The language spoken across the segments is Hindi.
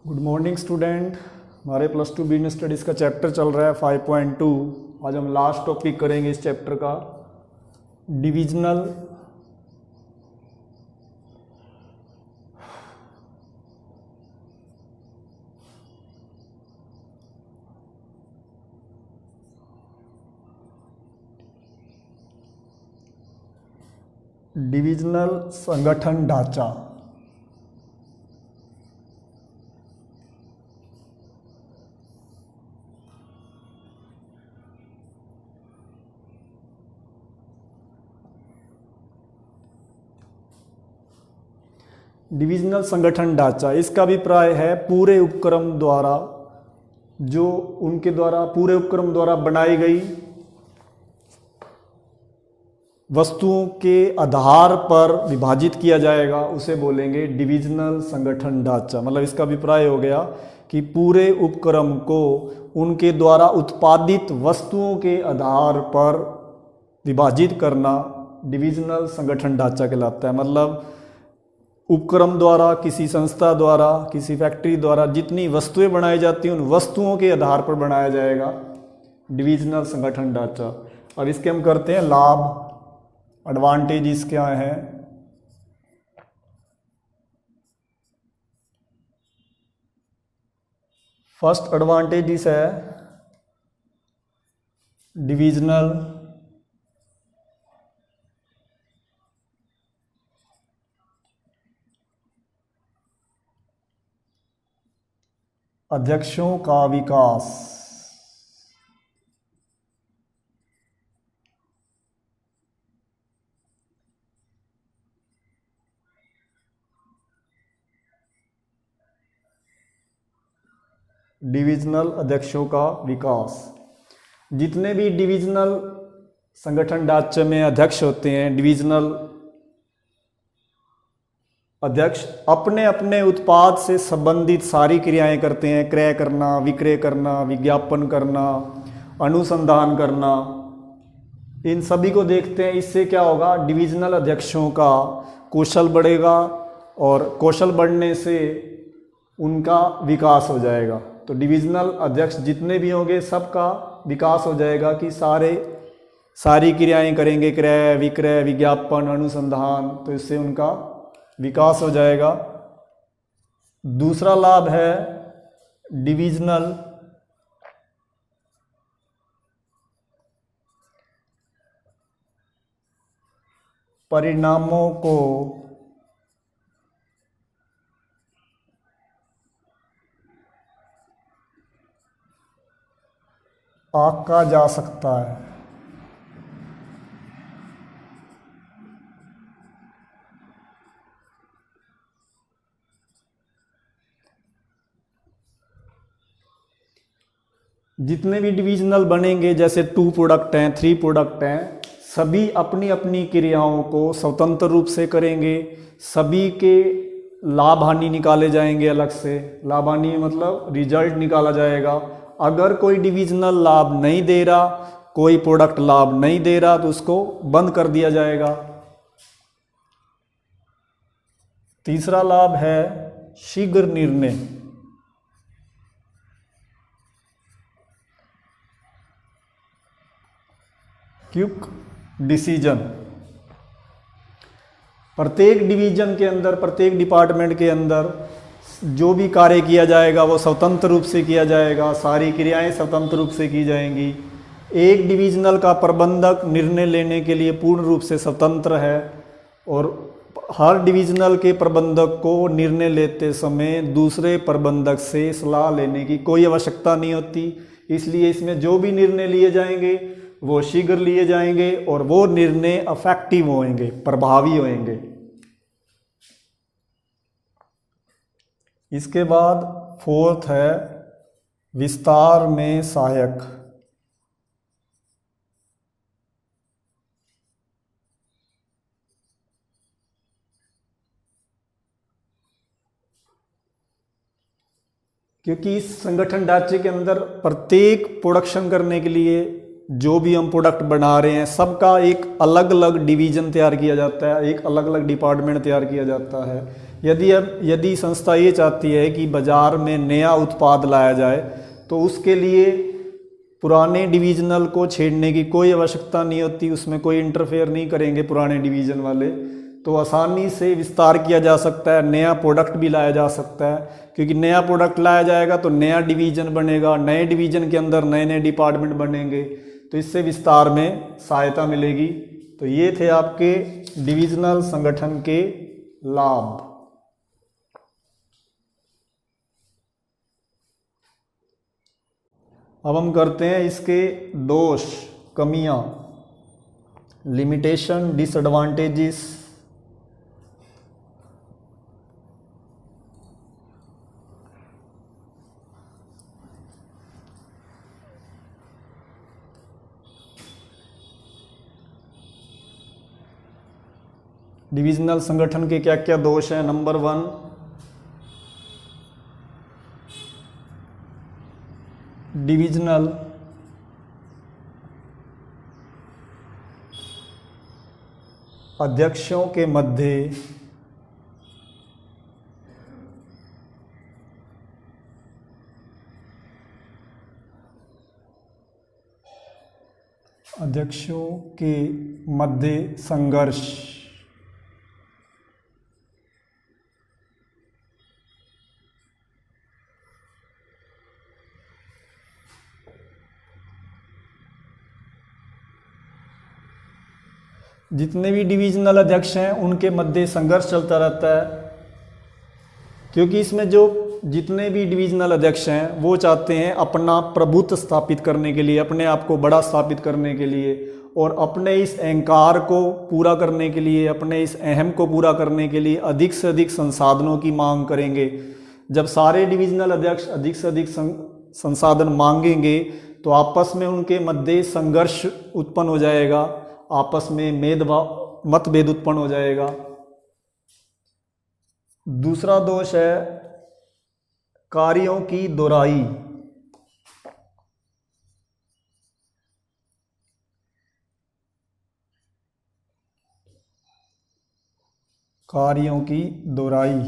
Good morning student. हमारे प्लस टू बिजनेस स्टडीज़ का चैप्टर चल रहा है 5.2। आज हम लास्ट टॉपिक करेंगे इस चैप्टर का, डिविजनल संगठन ढांचा। डिविजनल संगठन ढांचा, इसका अभिप्राय है पूरे उपक्रम द्वारा पूरे उपक्रम द्वारा बनाई गई वस्तुओं के आधार पर विभाजित किया जाएगा, उसे बोलेंगे डिविजनल संगठन ढांचा। मतलब इसका अभिप्राय हो गया कि पूरे उपक्रम को उनके द्वारा उत्पादित वस्तुओं के आधार पर विभाजित करना डिविजनल संगठन ढांचा कहलाता है। मतलब उपक्रम द्वारा, किसी संस्था द्वारा, किसी फैक्ट्री द्वारा जितनी वस्तुएं बनाई जाती हैं उन वस्तुओं के आधार पर बनाया जाएगा डिविजनल संगठन ढांचा। अब इसके हम करते हैं लाभ, एडवांटेजेस क्या हैं। फर्स्ट एडवांटेजेस है डिविजनल अध्यक्षों का विकास। डिविजनल अध्यक्षों का विकास। जितने भी डिविजनल संगठन ढांचे में अध्यक्ष होते हैं, डिविजनल अध्यक्ष अपने अपने उत्पाद से संबंधित सारी क्रियाएं करते हैं। क्रय करना, विक्रय करना, विज्ञापन करना, अनुसंधान करना, इन सभी को देखते हैं। इससे क्या होगा, डिविजनल अध्यक्षों का कौशल बढ़ेगा और कौशल बढ़ने से उनका विकास हो जाएगा। तो डिविजनल अध्यक्ष जितने भी होंगे सबका विकास हो जाएगा कि सारी क्रियाएं करेंगे, क्रय, विक्रय, विज्ञापन, अनुसंधान, तो इससे उनका विकास हो जाएगा। दूसरा लाभ है डिविजनल परिणामों को आंका जा सकता है। जितने भी डिविजनल बनेंगे, जैसे 2 प्रोडक्ट हैं, 3 प्रोडक्ट हैं, सभी अपनी अपनी क्रियाओं को स्वतंत्र रूप से करेंगे। सभी के लाभ हानि निकाले जाएंगे अलग से। लाभ हानि मतलब रिजल्ट निकाला जाएगा। अगर कोई डिविजनल लाभ नहीं दे रहा, कोई प्रोडक्ट लाभ नहीं दे रहा, तो उसको बंद कर दिया जाएगा। तीसरा लाभ है शीघ्र निर्णय। Quick decision. प्रत्येक डिवीजन के अंदर, प्रत्येक डिपार्टमेंट के अंदर जो भी कार्य किया जाएगा वो स्वतंत्र रूप से किया जाएगा। सारी क्रियाएं स्वतंत्र रूप से की जाएंगी। एक डिविजनल का प्रबंधक निर्णय लेने के लिए पूर्ण रूप से स्वतंत्र है और हर डिविजनल के प्रबंधक को निर्णय लेते समय दूसरे प्रबंधक से सलाह लेने की कोई आवश्यकता नहीं होती। इसलिए इसमें जो भी निर्णय लिए जाएंगे वो शीघ्र लिए जाएंगे और वो निर्णय इफेक्टिव होंगे, प्रभावी होंगे। इसके बाद फोर्थ है विस्तार में सहायक। क्योंकि इस संगठन ढांचे के अंदर प्रत्येक प्रोडक्शन करने के लिए जो भी हम प्रोडक्ट बना रहे हैं सबका एक अलग अलग डिवीजन तैयार किया जाता है, एक अलग अलग डिपार्टमेंट तैयार किया जाता है। यदि संस्था ये चाहती है कि बाज़ार में नया उत्पाद लाया जाए, तो उसके लिए पुराने डिवीज़नल को छेड़ने की कोई आवश्यकता नहीं होती, उसमें कोई इंटरफेयर नहीं करेंगे पुराने डिवीज़न वाले, तो आसानी से विस्तार किया जा सकता है, नया प्रोडक्ट भी लाया जा सकता है। क्योंकि नया प्रोडक्ट लाया जाएगा तो नया डिवीज़न बनेगा, नए डिवीज़न के अंदर नए नए डिपार्टमेंट बनेंगे, तो इससे विस्तार में सहायता मिलेगी। तो ये थे आपके डिवीज़नल संगठन के लाभ। अब हम करते हैं इसके दोष, कमियां, लिमिटेशन, डिसएडवांटेजेस। डिविजनल संगठन के क्या क्या दोष हैं। नंबर 1, डिविजनल अध्यक्षों के मध्य संघर्ष। जितने भी डिविजनल अध्यक्ष हैं उनके मध्य संघर्ष चलता रहता है, क्योंकि इसमें जो जितने भी डिविजनल अध्यक्ष हैं वो चाहते हैं अपना प्रभुत्व स्थापित करने के लिए, अपने आप को बड़ा स्थापित करने के लिए, और अपने इस अहंकार को पूरा करने के लिए, अपने इस अहम को पूरा करने के लिए अधिक से अधिक संसाधनों की मांग करेंगे। जब सारे डिविजनल अध्यक्ष अधिक से अधिक संसाधन मांगेंगे तो आपस में उनके मध्य संघर्ष उत्पन्न हो जाएगा, आपस में मतभेद उत्पन्न हो जाएगा। दूसरा दोष है कार्यों की दोहराई। कार्यों की दोहराई।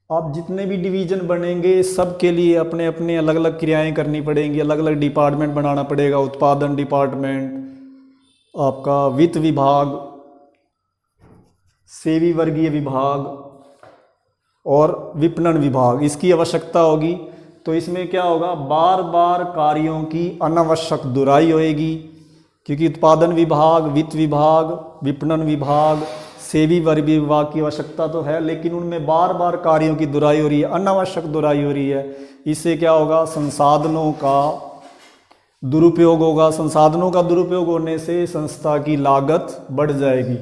अब जितने भी डिवीजन बनेंगे सबके लिए अपने अपने अलग अलग क्रियाएं करनी पड़ेंगी, अलग अलग डिपार्टमेंट बनाना पड़ेगा। उत्पादन डिपार्टमेंट, आपका वित्त विभाग, सेवी वर्गीय विभाग और विपणन विभाग, इसकी आवश्यकता होगी। तो इसमें क्या होगा, बार बार कार्यों की अनावश्यक दोहराई होएगी, क्योंकि उत्पादन विभाग, वित्त विभाग, विपणन विभाग, सेवी वर्गीय विभाग की आवश्यकता तो है, लेकिन उनमें बार बार कार्यों की दोहराई हो रही है, अनावश्यक दोहराई हो रही है। इससे क्या होगा, संसाधनों का दुरुपयोग होगा। संसाधनों का दुरुपयोग होने से संस्था की लागत बढ़ जाएगी।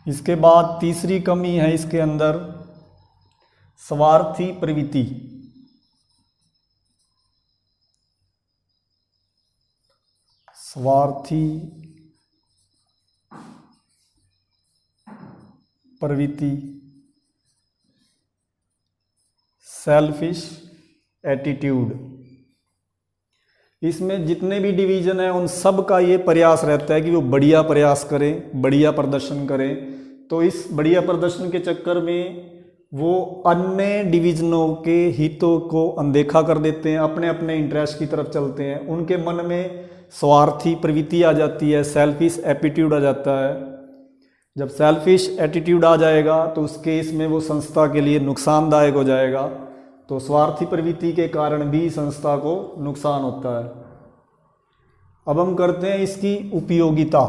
इसके बाद तीसरी कमी है इसके अंदर, स्वार्थी प्रवृत्ति। स्वार्थी प्रवृत्ति, सेल्फिश एटीट्यूड। इसमें जितने भी डिवीजन हैं उन सब का ये प्रयास रहता है कि वो बढ़िया प्रयास करें, बढ़िया प्रदर्शन करें। तो इस बढ़िया प्रदर्शन के चक्कर में वो अन्य डिवीजनों के हितों को अनदेखा कर देते हैं, अपने अपने इंटरेस्ट की तरफ चलते हैं। उनके मन में स्वार्थी प्रवृत्ति आ जाती है, सेल्फिश एटीट्यूड आ जाता है। जब सेल्फिश एटीट्यूड आ जाएगा तो उस केस में वो संस्था के लिए नुकसानदायक हो जाएगा। तो स्वार्थी प्रवृत्ति के कारण भी संस्था को नुकसान होता है। अब हम करते हैं इसकी उपयोगिता,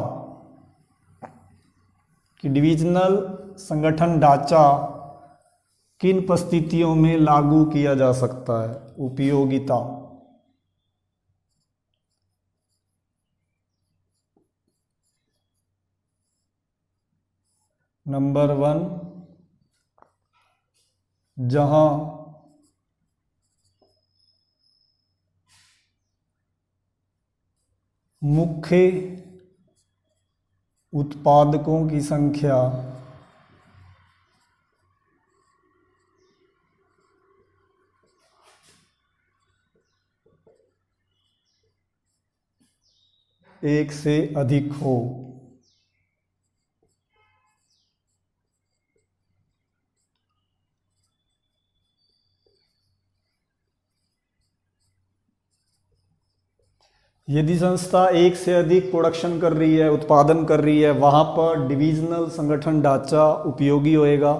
कि डिविजनल संगठन ढांचा किन परिस्थितियों में लागू किया जा सकता है। उपयोगिता, नंबर 1, जहां मुख्य उत्पादकों की संख्या एक से अधिक हो। यदि संस्था एक से अधिक प्रोडक्शन कर रही है, उत्पादन कर रही है, वहाँ पर डिविजनल संगठन ढांचा उपयोगी होएगा।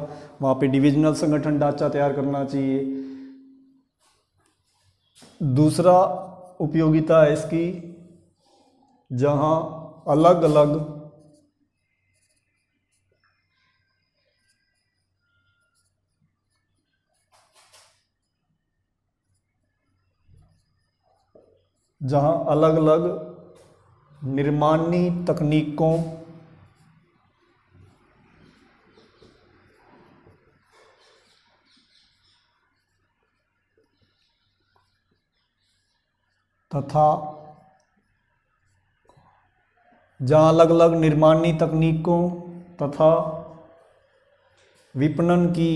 वहाँ पे डिविजनल संगठन ढांचा तैयार करना चाहिए। दूसरा उपयोगिता है इसकी, जहाँ अलग अलग निर्माणी तकनीकों तथा विपणन की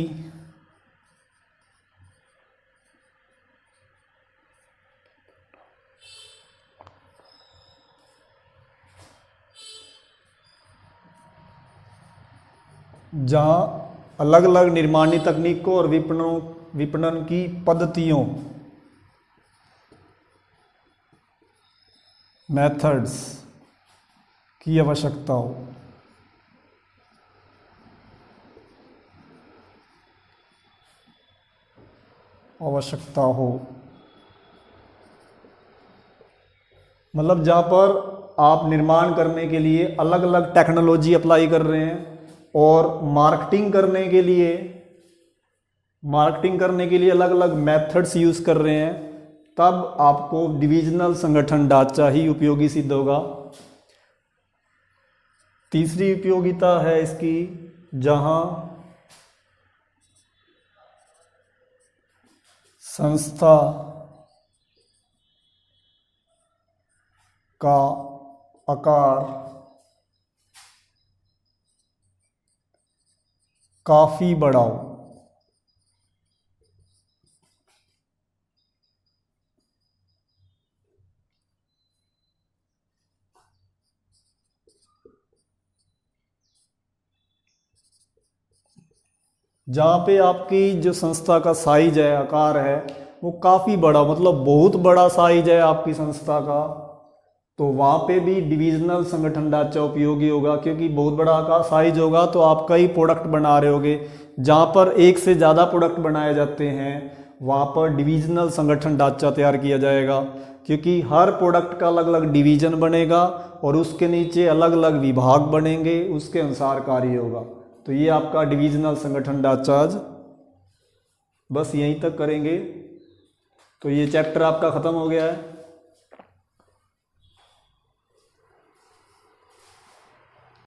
और विपणन की पद्धतियों मेथड्स की आवश्यकता हो। मतलब जहाँ पर आप निर्माण करने के लिए अलग अलग टेक्नोलॉजी अप्लाई कर रहे हैं और मार्केटिंग करने के लिए अलग अलग मेथड्स यूज़ कर रहे हैं, तब आपको डिविजनल संगठन ढांचा ही उपयोगी सिद्ध होगा। तीसरी उपयोगिता है इसकी, जहां संस्था का आकार काफी बड़ा हो। जहाँ पे आपकी जो संस्था का साइज है, आकार है, वो काफ़ी बड़ा, मतलब बहुत बड़ा साइज है आपकी संस्था का, तो वहाँ पे भी डिविजनल संगठन ढांचा उपयोगी होगा, क्योंकि बहुत बड़ा आकार साइज होगा तो आप कई प्रोडक्ट बना रहे होगे। जहाँ पर एक से ज़्यादा प्रोडक्ट बनाए जाते हैं वहाँ पर डिविजनल संगठन ढांचा तैयार किया जाएगा, क्योंकि हर प्रोडक्ट का अलग अलग डिवीजन बनेगा और उसके नीचे अलग अलग विभाग बनेंगे, उसके अनुसार कार्य होगा। तो ये आपका डिविजनल संगठन ढांचा आज बस यहीं तक करेंगे। तो ये चैप्टर आपका ख़त्म हो गया है।